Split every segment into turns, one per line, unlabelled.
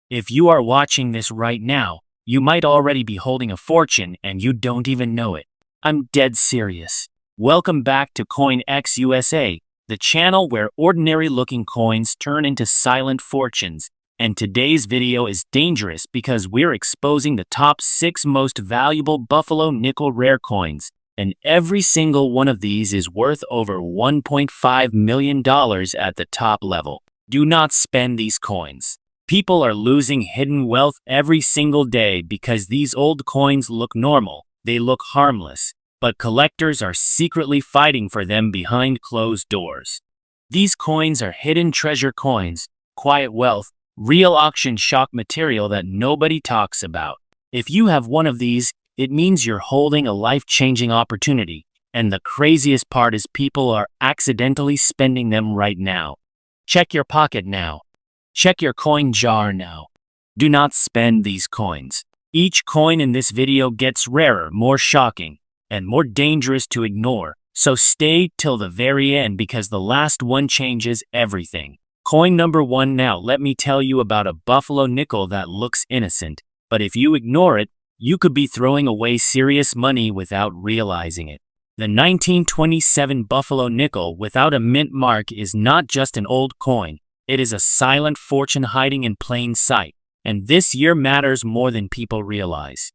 If you are watching this right now, you might already be holding a fortune and you don't even know it. I'm dead serious. Welcome back to CoinX USA, the channel where ordinary-looking coins turn into silent fortunes. And today's video is dangerous because we're exposing the top 6 most valuable Buffalo nickel rare coins. And every single one of these is worth over $1.5 million at the top level. Do not spend these coins. People are losing hidden wealth every single day because these old coins look normal, they look harmless, but collectors are secretly fighting for them behind closed doors. These coins are hidden treasure coins, quiet wealth, real auction shock material that nobody talks about. If you have one of these, it means you're holding a life-changing opportunity, and the craziest part is people are accidentally spending them right now. Check your pocket now. Check your coin jar now. Do not spend these coins. Each coin in this video gets rarer, more shocking, and more dangerous to ignore, so stay till the very end because the last one changes everything. Coin number 1 now. Let me tell you about a Buffalo nickel that looks innocent, but if you ignore it, you could be throwing away serious money without realizing it. The 1927 Buffalo nickel without a mint mark is not just an old coin. It is a silent fortune hiding in plain sight, and this year matters more than people realize.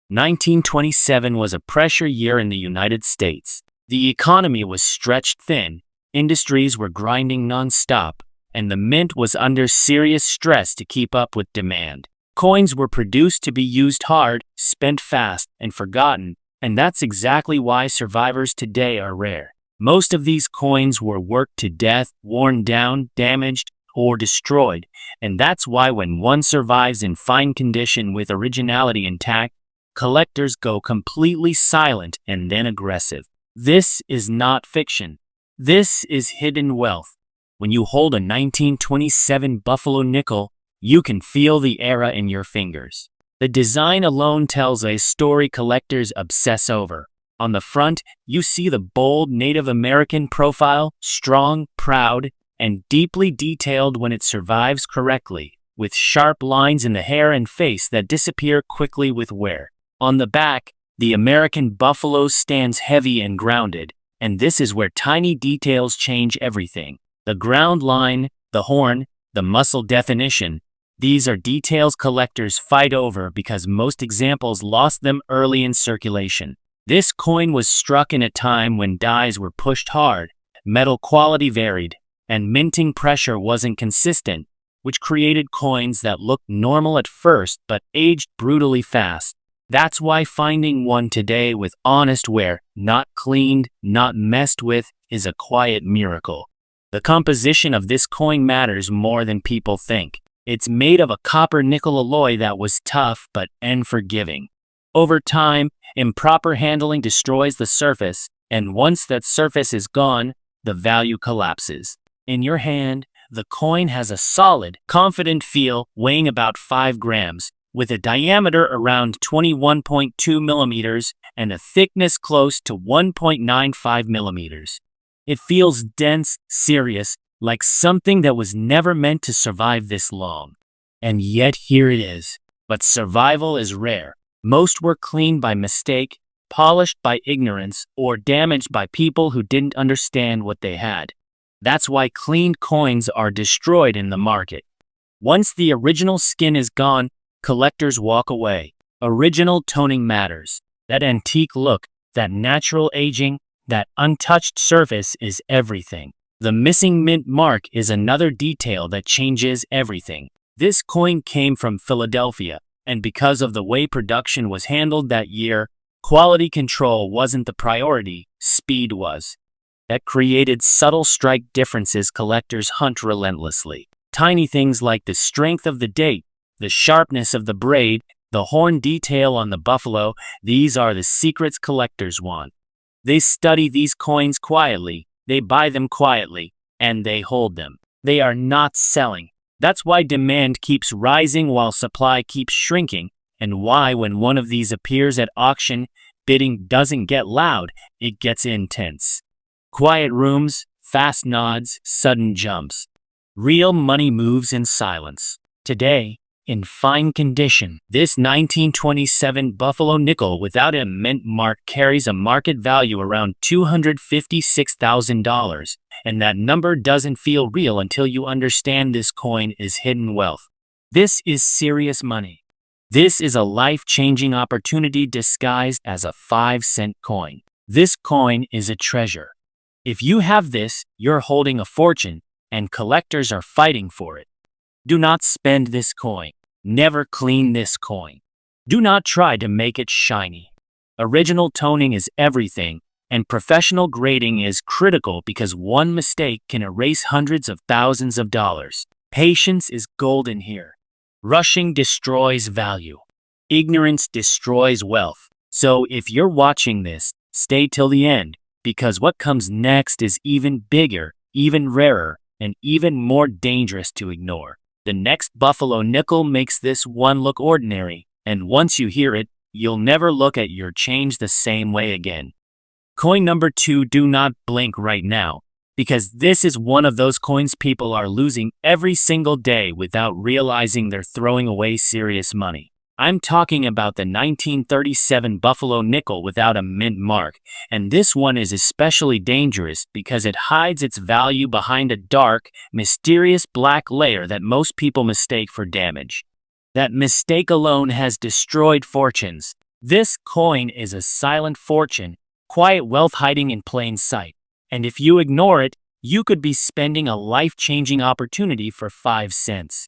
1927 was a pressure year in the United States. The economy was stretched thin, industries were grinding non-stop, and the mint was under serious stress to keep up with demand. Coins were produced to be used hard, spent fast, and forgotten, and that's exactly why survivors today are rare. Most of these coins were worked to death, worn down, damaged, or destroyed, and that's why when one survives in fine condition with originality intact, collectors go completely silent and then aggressive. This is not fiction. This is hidden wealth. When you hold a 1927 Buffalo nickel, you can feel the era in your fingers. The design alone tells a story collectors obsess over. On the front, you see the bold Native American profile, strong, proud, and deeply detailed when it survives correctly, with sharp lines in the hair and face that disappear quickly with wear. On the back, the American buffalo stands heavy and grounded, and this is where tiny details change everything. The ground line, the horn, the muscle definition, these are details collectors fight over because most examples lost them early in circulation. This coin was struck in a time when dies were pushed hard, metal quality varied, and minting pressure wasn't consistent, which created coins that looked normal at first but aged brutally fast. That's why finding one today with honest wear, not cleaned, not messed with, is a quiet miracle. The composition of this coin matters more than people think. It's made of a copper-nickel alloy that was tough but unforgiving. Over time, improper handling destroys the surface, and once that surface is gone, the value collapses. In your hand, the coin has a solid, confident feel, weighing about 5 grams, with a diameter around 21.2 millimeters and a thickness close to 1.95 millimeters. It feels dense, serious, like something that was never meant to survive this long. And yet here it is. But survival is rare. Most were cleaned by mistake, polished by ignorance, or damaged by people who didn't understand what they had. That's why cleaned coins are destroyed in the market. Once the original skin is gone, collectors walk away. Original toning matters. That antique look, that natural aging, that untouched surface is everything. The missing mint mark is another detail that changes everything. This coin came from Philadelphia, and because of the way production was handled that year, quality control wasn't the priority, speed was. That created subtle strike differences collectors hunt relentlessly. Tiny things like the strength of the date, the sharpness of the braid, the horn detail on the buffalo, these are the secrets collectors want. They study these coins quietly, they buy them quietly, and they hold them. They are not selling. That's why demand keeps rising while supply keeps shrinking, and why when one of these appears at auction, bidding doesn't get loud, it gets intense. Quiet rooms, fast nods, sudden jumps. Real money moves in silence. Today, in fine condition. This 1927 Buffalo nickel without a mint mark carries a market value around $256,000, and that number doesn't feel real until you understand this coin is hidden wealth. This is serious money. This is a life-changing opportunity disguised as a 5-cent coin. This coin is a treasure. If you have this, you're holding a fortune, and collectors are fighting for it. Do not spend this coin. Never clean this coin. Do not try to make it shiny. Original toning is everything, and professional grading is critical because one mistake can erase hundreds of thousands of dollars. Patience is golden here. Rushing destroys value. Ignorance destroys wealth. So if you're watching this, stay till the end, because what comes next is even bigger, even rarer, and even more dangerous to ignore. The next Buffalo nickel makes this one look ordinary, and once you hear it, you'll never look at your change the same way again. Coin number 2, do not blink right now, because this is one of those coins people are losing every single day without realizing they're throwing away serious money. I'm talking about the 1937 Buffalo nickel without a mint mark, and this one is especially dangerous because it hides its value behind a dark, mysterious black layer that most people mistake for damage. That mistake alone has destroyed fortunes. This coin is a silent fortune, quiet wealth hiding in plain sight, and if you ignore it, you could be spending a life-changing opportunity for 5 cents.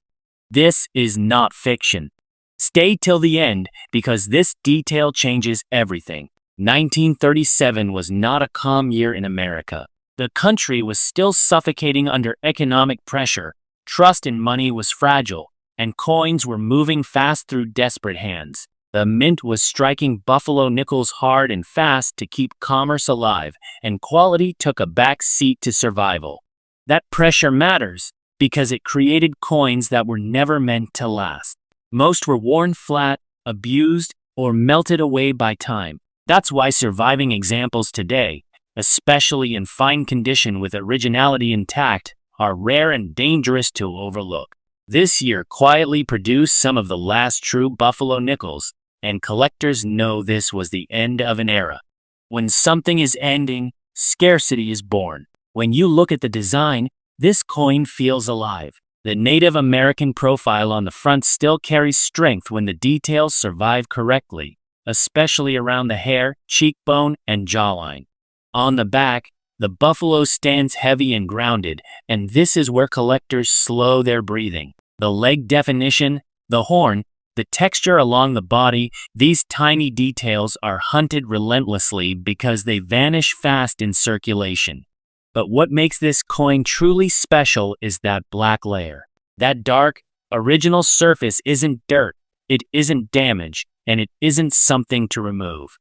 This is not fiction. Stay till the end because this detail changes everything. 1937 was not a calm year in America. The country was still suffocating under economic pressure, trust in money was fragile, and coins were moving fast through desperate hands. The mint was striking Buffalo nickels hard and fast to keep commerce alive, and quality took a back seat to survival. That pressure matters because it created coins that were never meant to last. Most were worn flat, abused, or melted away by time. That's why surviving examples today, especially in fine condition with originality intact, are rare and dangerous to overlook. This year quietly produced some of the last true Buffalo nickels, and collectors know this was the end of an era. When something is ending, scarcity is born. When you look at the design, this coin feels alive. The Native American profile on the front still carries strength when the details survive correctly, especially around the hair, cheekbone, and jawline. On the back, the buffalo stands heavy and grounded, and this is where collectors slow their breathing. The leg definition, the horn, the texture along the body, these tiny details are hunted relentlessly because they vanish fast in circulation. But what makes this coin truly special is that black layer. That dark, original surface isn't dirt, it isn't damage, and it isn't something to remove.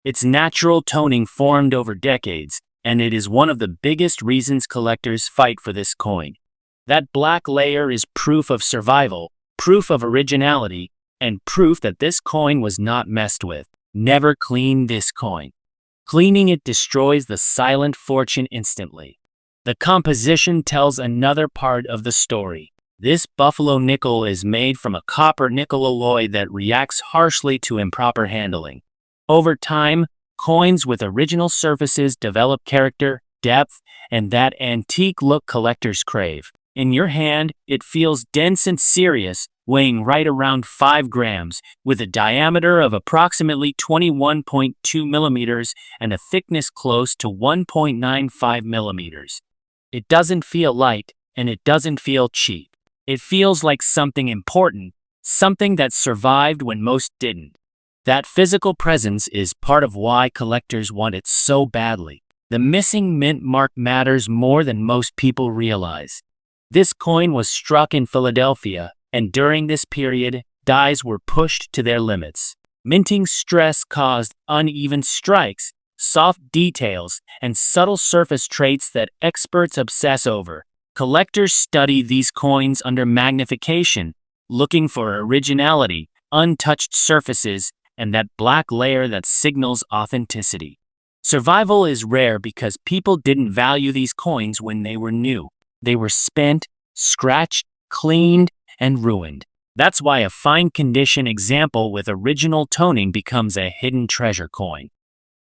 It's natural toning formed over decades, and it is one of the biggest reasons collectors fight for this coin. That black layer is proof of survival, proof of originality, and proof that this coin was not messed with. Never clean this coin. Cleaning it destroys the silent fortune instantly. The composition tells another part of the story. This Buffalo nickel is made from a copper nickel alloy that reacts harshly to improper handling. Over time, coins with original surfaces develop character, depth, and that antique look collectors crave. In your hand, it feels dense and serious, weighing right around 5 grams, with a diameter of approximately 21.2 millimeters and a thickness close to 1.95 millimeters. It doesn't feel light, and it doesn't feel cheap. It feels like something important, something that survived when most didn't. That physical presence is part of why collectors want it so badly. The missing mint mark matters more than most people realize. This coin was struck in Philadelphia, and during this period, dies were pushed to their limits. Minting stress caused uneven strikes, soft details, and subtle surface traits that experts obsess over. Collectors study these coins under magnification, looking for originality, untouched surfaces, and that black layer that signals authenticity. Survival is rare because people didn't value these coins when they were new. They were spent, scratched, cleaned, and ruined. That's why a fine condition example with original toning becomes a hidden treasure coin.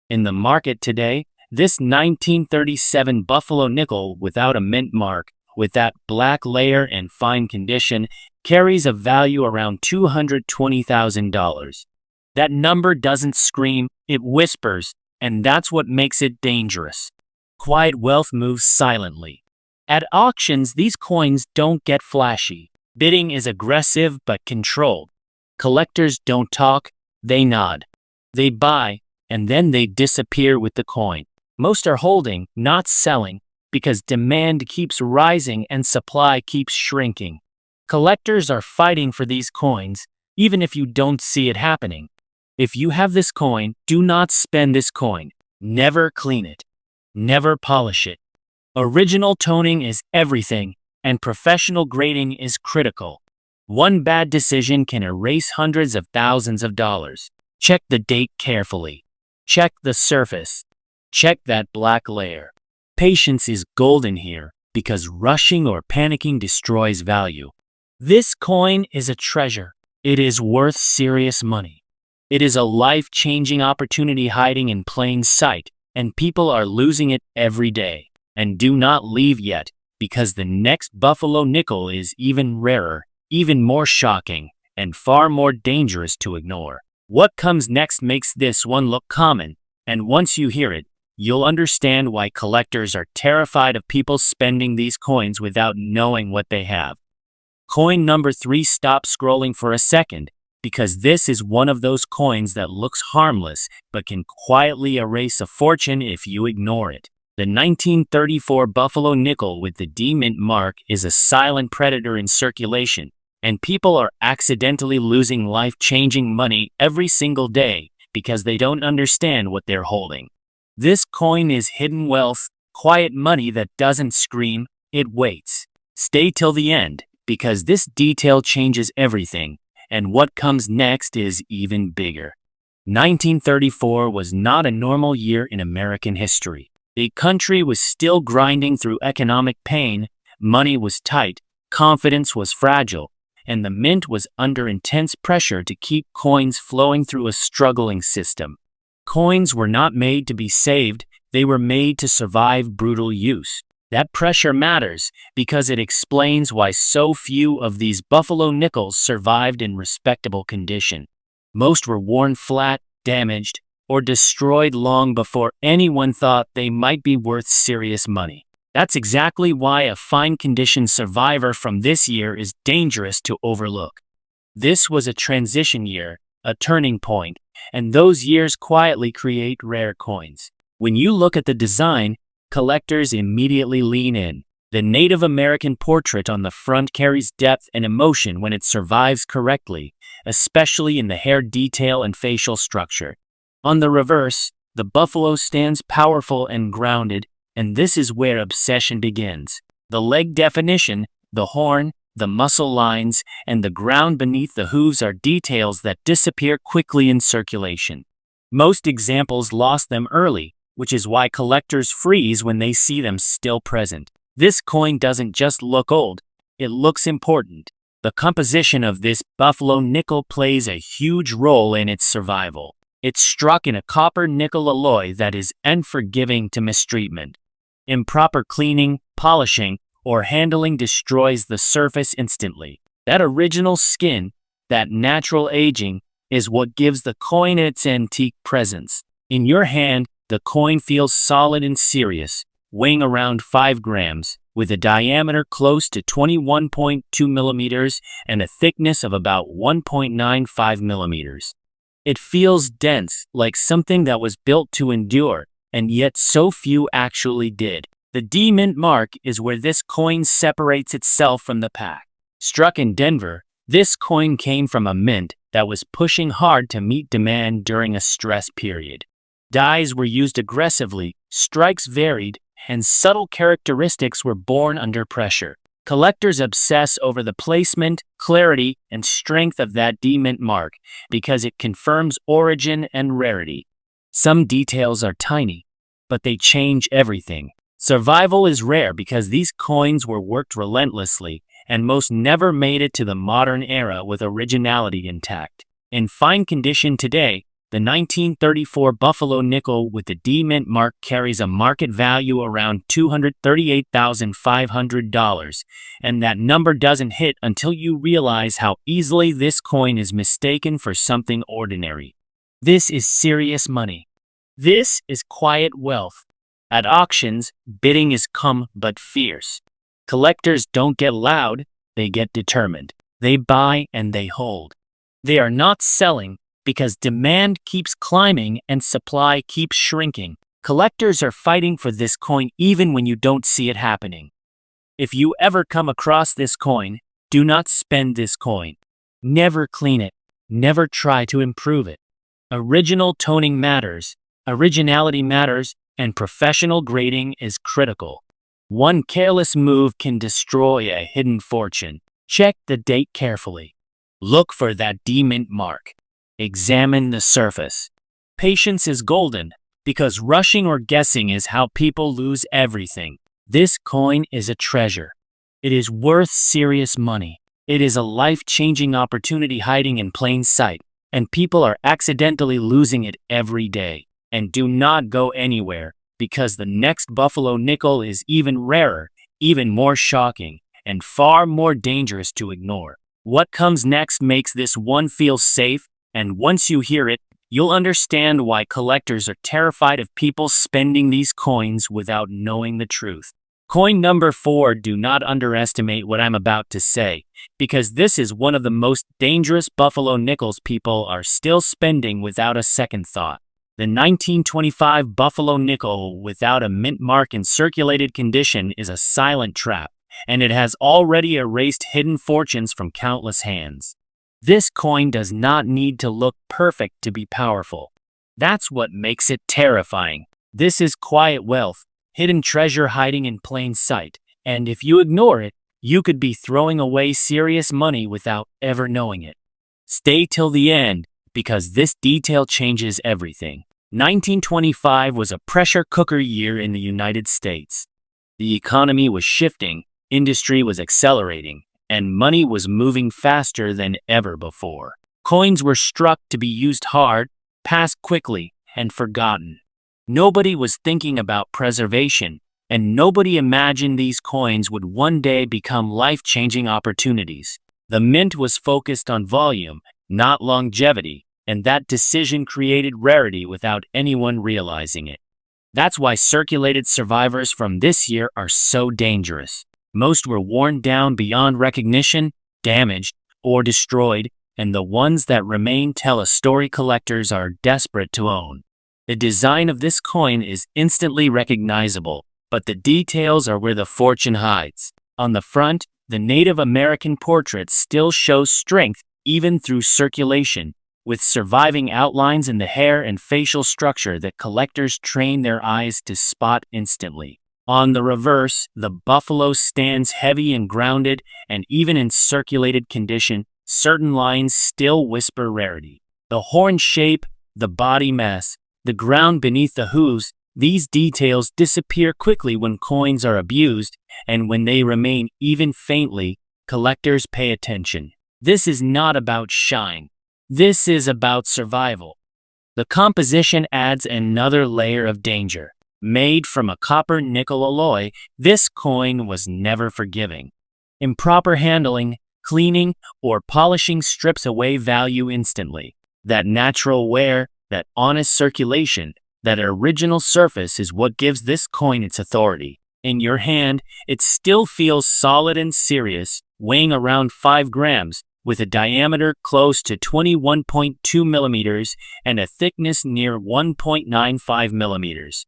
In the market today, this 1937 Buffalo nickel without a mint mark, with that black layer and fine condition, carries a value around $220,000. That number doesn't scream, it whispers, and that's what makes it dangerous. Quiet wealth moves silently. At auctions, these coins don't get flashy. Bidding is aggressive but controlled. Collectors don't talk, they nod. They buy, and then they disappear with the coin. Most are holding, not selling, because demand keeps rising and supply keeps shrinking. Collectors are fighting for these coins, even if you don't see it happening. If you have this coin, do not spend this coin. Never clean it. Never polish it. Original toning is everything, and professional grading is critical. One bad decision can erase hundreds of thousands of dollars. Check the date carefully. Check the surface. Check that black layer. Patience is golden here, because rushing or panicking destroys value. This coin is a treasure. It is worth serious money. It is a life-changing opportunity hiding in plain sight, and people are losing it every day. And do not leave yet, because the next Buffalo nickel is even rarer, even more shocking, and far more dangerous to ignore. What comes next makes this one look common, and once you hear it, you'll understand why collectors are terrified of people spending these coins without knowing what they have. Coin number 3. Stop scrolling for a second, because this is one of those coins that looks harmless but can quietly erase a fortune if you ignore it. The 1934 Buffalo nickel with the D mint mark is a silent predator in circulation, and people are accidentally losing life-changing money every single day because they don't understand what they're holding. This coin is hidden wealth, quiet money that doesn't scream, it waits. Stay till the end, because this detail changes everything, and what comes next is even bigger. 1934 was not a normal year in American history. The country was still grinding through economic pain, money was tight, confidence was fragile, and the mint was under intense pressure to keep coins flowing through a struggling system. Coins were not made to be saved, they were made to survive brutal use. That pressure matters because it explains why so few of these Buffalo nickels survived in respectable condition. Most were worn flat, damaged, or destroyed long before anyone thought they might be worth serious money. That's exactly why a fine condition survivor from this year is dangerous to overlook. This was a transition year, a turning point, and those years quietly create rare coins. When you look at the design, collectors immediately lean in. The Native American portrait on the front carries depth and emotion when it survives correctly, especially in the hair detail and facial structure. On the reverse, the buffalo stands powerful and grounded, and this is where obsession begins. The leg definition, the horn, the muscle lines, and the ground beneath the hooves are details that disappear quickly in circulation. Most examples lost them early, which is why collectors freeze when they see them still present. This coin doesn't just look old, it looks important. The composition of this Buffalo nickel plays a huge role in its survival. It's struck in a copper-nickel alloy that is unforgiving to mistreatment. Improper cleaning, polishing, or handling destroys the surface instantly. That original skin, that natural aging, is what gives the coin its antique presence. In your hand, the coin feels solid and serious, weighing around 5 grams, with a diameter close to 21.2 millimeters and a thickness of about 1.95 millimeters. It feels dense, like something that was built to endure, and yet so few actually did. The D mint mark is where this coin separates itself from the pack. Struck in Denver, this coin came from a mint that was pushing hard to meet demand during a stress period. Dies were used aggressively, strikes varied, and subtle characteristics were born under pressure. Collectors obsess over the placement, clarity, and strength of that D mint mark because it confirms origin and rarity. Some details are tiny, but they change everything. Survival is rare because these coins were worked relentlessly, and most never made it to the modern era with originality intact. In fine condition today, the 1934 Buffalo nickel with the D mint mark carries a market value around $238,500, and that number doesn't hit until you realize how easily this coin is mistaken for something ordinary. This is serious money. This is quiet wealth. At auctions, bidding is calm but fierce. Collectors don't get loud, they get determined. They buy and they hold. They are not selling because demand keeps climbing and supply keeps shrinking. Collectors are fighting for this coin even when you don't see it happening. If you ever come across this coin, do not spend this coin. Never clean it. Never try to improve it. Original toning matters, originality matters, and professional grading is critical. One careless move can destroy a hidden fortune. Check the date carefully. Look for that D mint mark. Examine the surface. Patience is golden, because rushing or guessing is how people lose everything. This coin is a treasure. It is worth serious money. It is a life-changing opportunity hiding in plain sight, and people are accidentally losing it every day. And do not go anywhere, because the next Buffalo nickel is even rarer, even more shocking, and far more dangerous to ignore. What comes next makes this one feel safe, and once you hear it, you'll understand why collectors are terrified of people spending these coins without knowing the truth. Coin number 4, do not underestimate what I'm about to say, because this is one of the most dangerous Buffalo nickels people are still spending without a second thought. The 1925 Buffalo nickel without a mint mark in circulated condition is a silent trap, and it has already erased hidden fortunes from countless hands. This coin does not need to look perfect to be powerful. That's what makes it terrifying. This is quiet wealth, hidden treasure hiding in plain sight, and if you ignore it, you could be throwing away serious money without ever knowing it. Stay till the end, because this detail changes everything. 1925 was a pressure cooker year in the United States. The economy was shifting, industry was accelerating, and money was moving faster than ever before. Coins were struck to be used hard, passed quickly, and forgotten. Nobody was thinking about preservation, and nobody imagined these coins would one day become life-changing opportunities. The mint was focused on volume, not longevity, and that decision created rarity without anyone realizing it. That's why circulated survivors from this year are so dangerous. Most were worn down beyond recognition, damaged, or destroyed, and the ones that remain tell a story collectors are desperate to own. The design of this coin is instantly recognizable, but the details are where the fortune hides. On the front, the Native American portrait still shows strength even through circulation, with surviving outlines in the hair and facial structure that collectors train their eyes to spot instantly. On the reverse, the buffalo stands heavy and grounded, and even in circulated condition, certain lines still whisper rarity. The horn shape, the body mass, the ground beneath the hooves, these details disappear quickly when coins are abused, and when they remain even faintly, collectors pay attention. This is not about shine. This is about survival. The composition adds another layer of danger. Made from a copper-nickel alloy, this coin was never forgiving. Improper handling, cleaning, or polishing strips away value instantly. That natural wear, that honest circulation, that original surface is what gives this coin its authority. In your hand, it still feels solid and serious, weighing around 5 grams, with a diameter close to 21.2 millimeters and a thickness near 1.95 millimeters.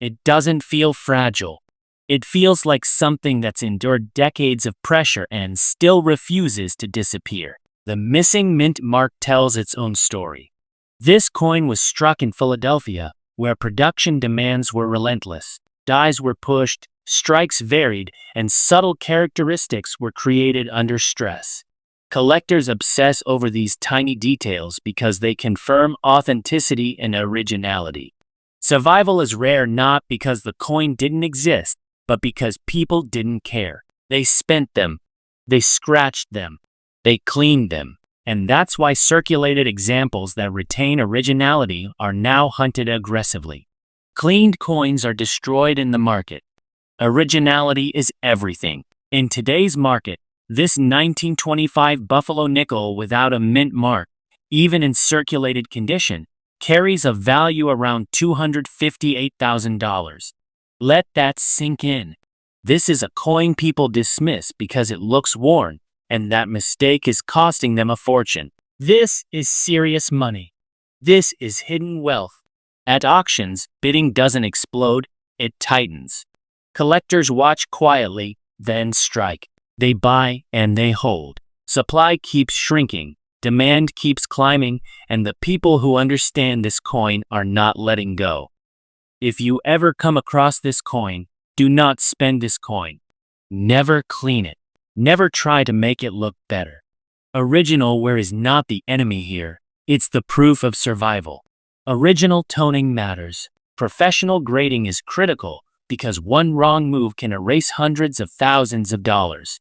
It doesn't feel fragile. It feels like something that's endured decades of pressure and still refuses to disappear. The missing mint mark tells its own story. This coin was struck in Philadelphia, where production demands were relentless. Dies were pushed, strikes varied, and subtle characteristics were created under stress. Collectors obsess over these tiny details because they confirm authenticity and originality. Survival is rare not because the coin didn't exist, but because people didn't care. They spent them. They scratched them. They cleaned them. And that's why circulated examples that retain originality are now hunted aggressively. Cleaned coins are destroyed in the market. Originality is everything. In today's market, this 1925 Buffalo nickel without a mint mark, even in circulated condition, carries a value around $258,000. Let that sink in. This is a coin people dismiss because it looks worn, and that mistake is costing them a fortune. This is serious money. This is hidden wealth. At auctions, bidding doesn't explode, it tightens. Collectors watch quietly, then strike. They buy and they hold. Supply keeps shrinking, demand keeps climbing, and the people who understand this coin are not letting go. If you ever come across this coin, do not spend this coin. Never clean it. Never try to make it look better. Original wear is not the enemy here. It's the proof of survival. Original toning matters. Professional grading is critical because one wrong move can erase hundreds of thousands of dollars.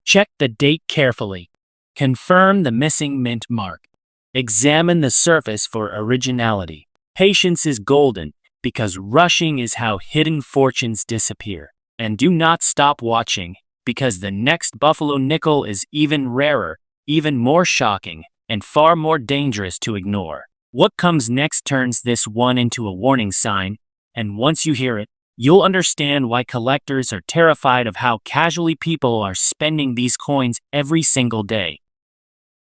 Check the date carefully. Confirm the missing mint mark. Examine the surface for originality. Patience is golden because rushing is how hidden fortunes disappear. And do not stop watching because the next Buffalo nickel is even rarer, even more shocking, and far more dangerous to ignore. What comes next turns this one into a warning sign, and once you hear it, you'll understand why collectors are terrified of how casually people are spending these coins every single day.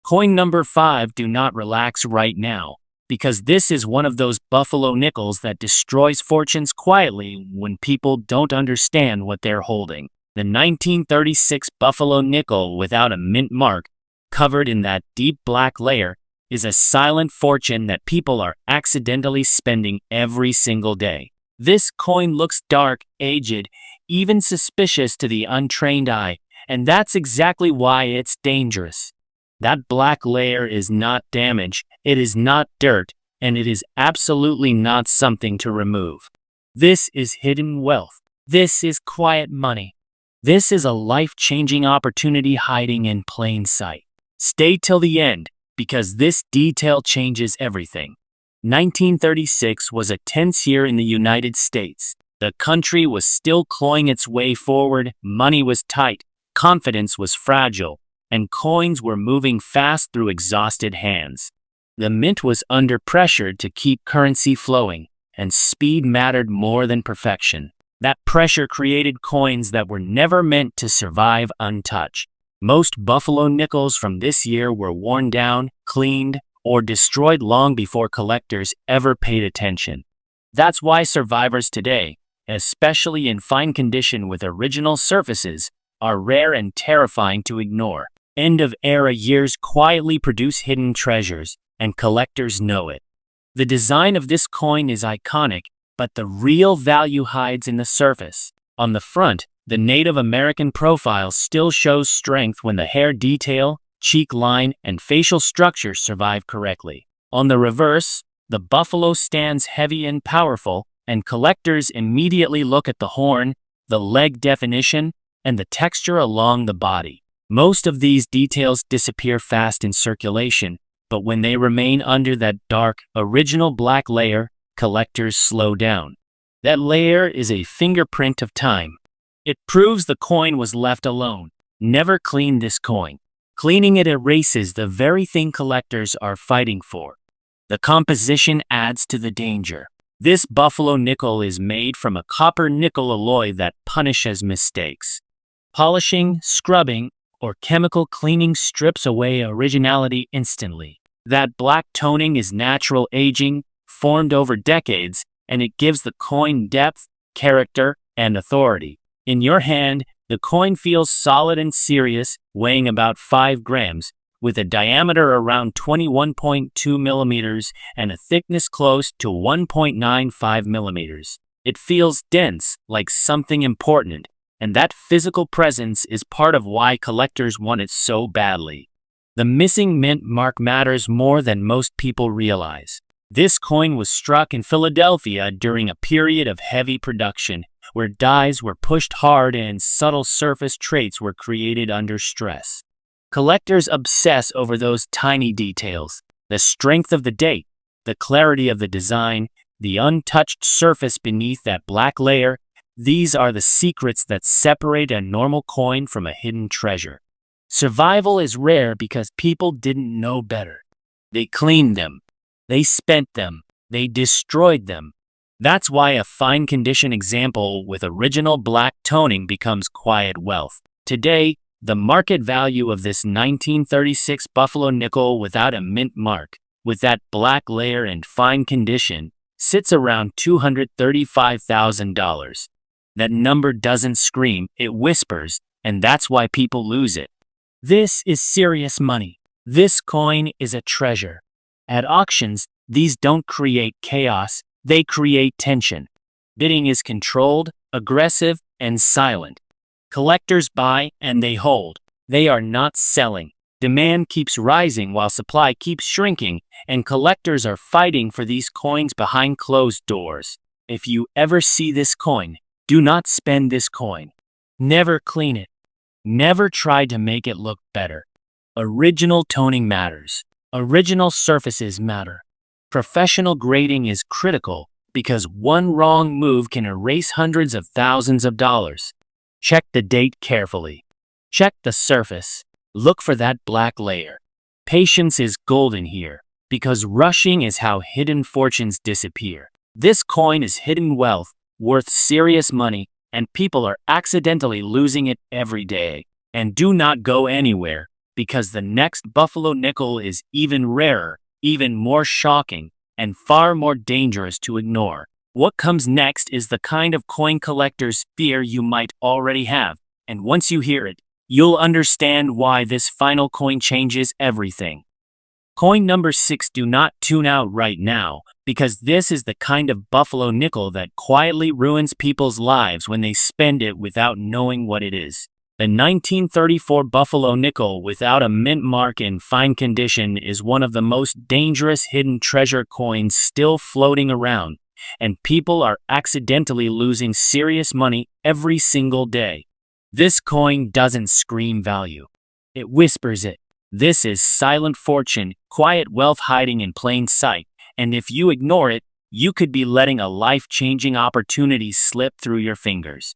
Coin number 5, do not relax right now, because this is one of those Buffalo nickels that destroys fortunes quietly when people don't understand what they're holding. The 1936 Buffalo nickel without a mint mark, covered in that deep black layer, is a silent fortune that people are accidentally spending every single day. This coin looks dark, aged, even suspicious to the untrained eye, and that's exactly why it's dangerous. That black layer is not damage, it is not dirt, and it is absolutely not something to remove. This is hidden wealth. This is quiet money. This is a life-changing opportunity hiding in plain sight. Stay till the end, because this detail changes everything. 1936 was a tense year in the United States. The country was still clawing its way forward, money was tight, confidence was fragile, and coins were moving fast through exhausted hands. The mint was under pressure to keep currency flowing, and speed mattered more than perfection. That pressure created coins that were never meant to survive untouched. Most Buffalo nickels from this year were worn down, cleaned, or destroyed long before collectors ever paid attention. That's why survivors today, especially in fine condition with original surfaces, are rare and terrifying to ignore. End-of-era years quietly produce hidden treasures, and collectors know it. The design of this coin is iconic, but the real value hides in the surface. On the front, the Native American profile still shows strength when the hair detail, cheek line, and facial structure survive correctly. On the reverse, the buffalo stands heavy and powerful, and collectors immediately look at the horn, the leg definition, and the texture along the body. Most of these details disappear fast in circulation, but when they remain under that dark, original black layer, collectors slow down. That layer is a fingerprint of time. It proves the coin was left alone. Never clean this coin. Cleaning it erases the very thing collectors are fighting for. The composition adds to the danger. This Buffalo nickel is made from a copper-nickel alloy that punishes mistakes. Polishing, scrubbing, or chemical cleaning strips away originality instantly. That black toning is natural aging, formed over decades, and it gives the coin depth, character, and authority. In your hand, the coin feels solid and serious, weighing about 5 grams, with a diameter around 21.2 millimeters and a thickness close to 1.95 millimeters. It feels dense, like something important, and that physical presence is part of why collectors want it so badly. The missing mint mark matters more than most people realize. This coin was struck in Philadelphia during a period of heavy production, where dies were pushed hard and subtle surface traits were created under stress. Collectors obsess over those tiny details: the strength of the date, the clarity of the design, the untouched surface beneath that black layer. These are the secrets that separate a normal coin from a hidden treasure. Survival is rare because people didn't know better. They cleaned them. They spent them. They destroyed them. That's why a fine condition example with original black toning becomes quiet wealth. Today, the market value of this 1936 Buffalo nickel without a mint mark, with that black layer and fine condition, sits around $235,000. That number doesn't scream, it whispers, and that's why people lose it. This is serious money. This coin is a treasure. At auctions, these don't create chaos, they create tension. Bidding is controlled, aggressive, and silent. Collectors buy and they hold. They are not selling. Demand keeps rising while supply keeps shrinking, and collectors are fighting for these coins behind closed doors. If you ever see this coin, do not spend this coin. Never clean it. Never try to make it look better. Original toning matters. Original surfaces matter. Professional grading is critical because one wrong move can erase hundreds of thousands of dollars. Check the date carefully. Check the surface. Look for that black layer. Patience is golden here because rushing is how hidden fortunes disappear. This coin is hidden wealth, worth serious money, and people are accidentally losing it every day. And do not go anywhere, because the next Buffalo nickel is even rarer, even more shocking, and far more dangerous to ignore. What comes next is the kind of coin collectors fear you might already have, and once you hear it, you'll understand why this final coin changes everything. Coin number 6. Do not tune out right now, because this is the kind of Buffalo nickel that quietly ruins people's lives when they spend it without knowing what it is. The 1934 Buffalo nickel without a mint mark in fine condition is one of the most dangerous hidden treasure coins still floating around, and people are accidentally losing serious money every single day. This coin doesn't scream value. It whispers it. This is silent fortune, quiet wealth hiding in plain sight, and if you ignore it, you could be letting a life-changing opportunity slip through your fingers.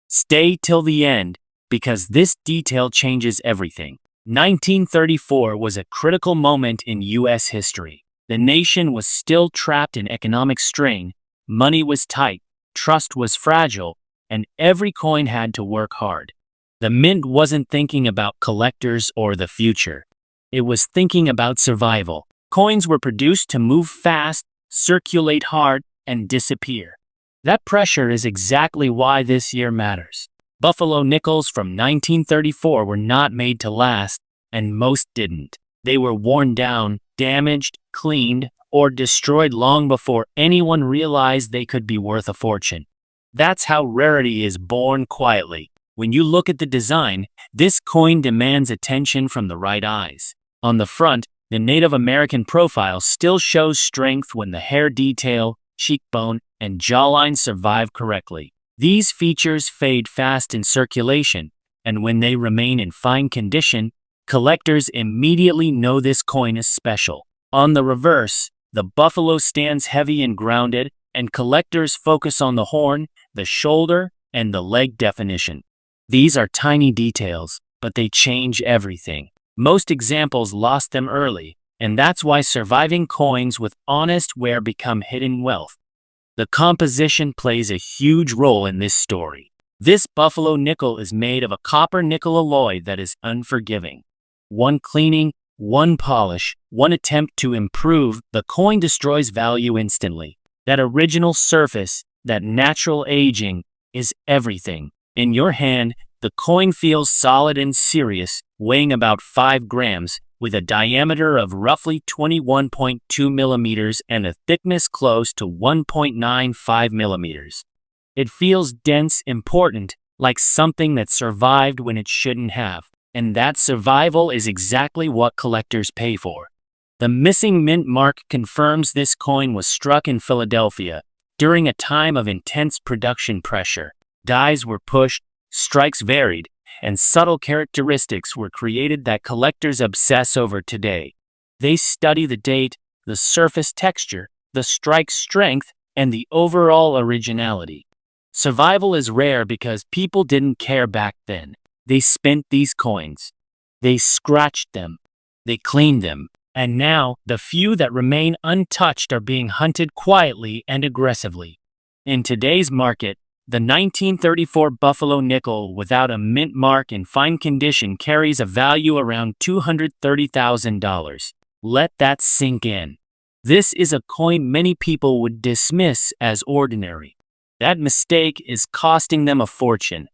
Stay till the end, because this detail changes everything. 1934 was a critical moment in U.S. history. The nation was still trapped in economic strain, money was tight, trust was fragile, and every coin had to work hard. The mint wasn't thinking about collectors or the future. It was thinking about survival. Coins were produced to move fast, circulate hard, and disappear. That pressure is exactly why this year matters. Buffalo nickels from 1934 were not made to last, and most didn't. They were worn down, damaged, cleaned, or destroyed long before anyone realized they could be worth a fortune. That's how Rarity is born quietly. When you look at the design, this coin demands attention from the right eyes. On the front, the Native American profile still shows strength when the hair detail, cheekbone, and jawline survive correctly. These features fade fast in circulation, and when they remain in fine condition, collectors immediately know this coin is special. On the reverse, the buffalo stands heavy and grounded, and collectors focus on the horn, the shoulder, and the leg definition. These are tiny details, but they change everything. Most examples lost them early, and that's why surviving coins with honest wear become hidden wealth. The composition plays a huge role in this story. This Buffalo nickel is made of a copper-nickel alloy that is unforgiving. One cleaning, one polish, one attempt to improve, the coin destroys value instantly. That original surface, that natural aging, is everything. In your hand, the coin feels solid and serious, weighing about 5 grams, with a diameter of roughly 21.2 millimeters and a thickness close to 1.95 millimeters. It feels dense, important, like something that survived when it shouldn't have. And that survival is exactly what collectors pay for. The missing mint mark confirms this coin was struck in Philadelphia during a time of intense production pressure. Dies were pushed, strikes varied, and subtle characteristics were created that collectors obsess over today. They study the date, the surface texture, the strike strength, and the overall originality. Survival is rare because people didn't care back then. They spent these coins. They scratched them. They cleaned them. And now, the few that remain untouched are being hunted quietly and aggressively. In today's market, the 1934 Buffalo nickel without a mint mark in fine condition carries a value around $230,000. Let that sink in. This is a coin many people would dismiss as ordinary. That mistake is costing them a fortune.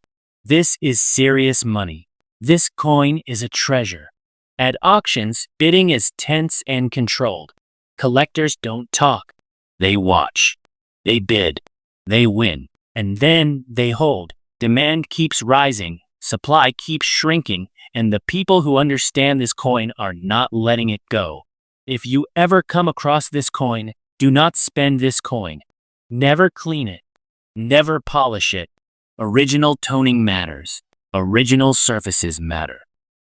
This is serious money. This coin is a treasure. At auctions, bidding is tense and controlled. Collectors don't talk. They watch. They bid. They win. And then they hold. Demand keeps rising. Supply keeps shrinking. And the people who understand this coin are not letting it go. If you ever come across this coin, do not spend this coin. Never clean it. Never polish it. Original toning matters. Original surfaces matter.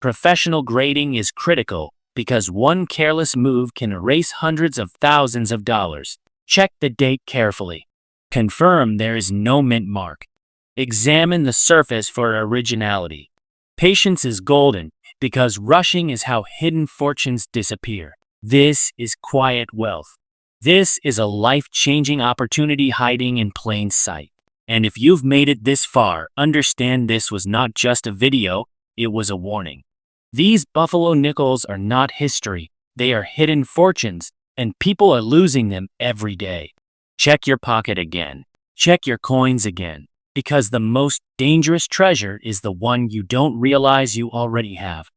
Professional grading is critical because one careless move can erase hundreds of thousands of dollars. Check the date carefully. Confirm there is no mint mark. Examine the surface for originality. Patience is golden because rushing is how hidden fortunes disappear. This is quiet wealth. This is a life-changing opportunity hiding in plain sight. And if you've made it this far, understand this was not just a video, it was a warning. These Buffalo nickels are not history. They are hidden fortunes, and people are losing them every day. Check your pocket again. Check your coins again. Because the most dangerous treasure is the one you don't realize you already have.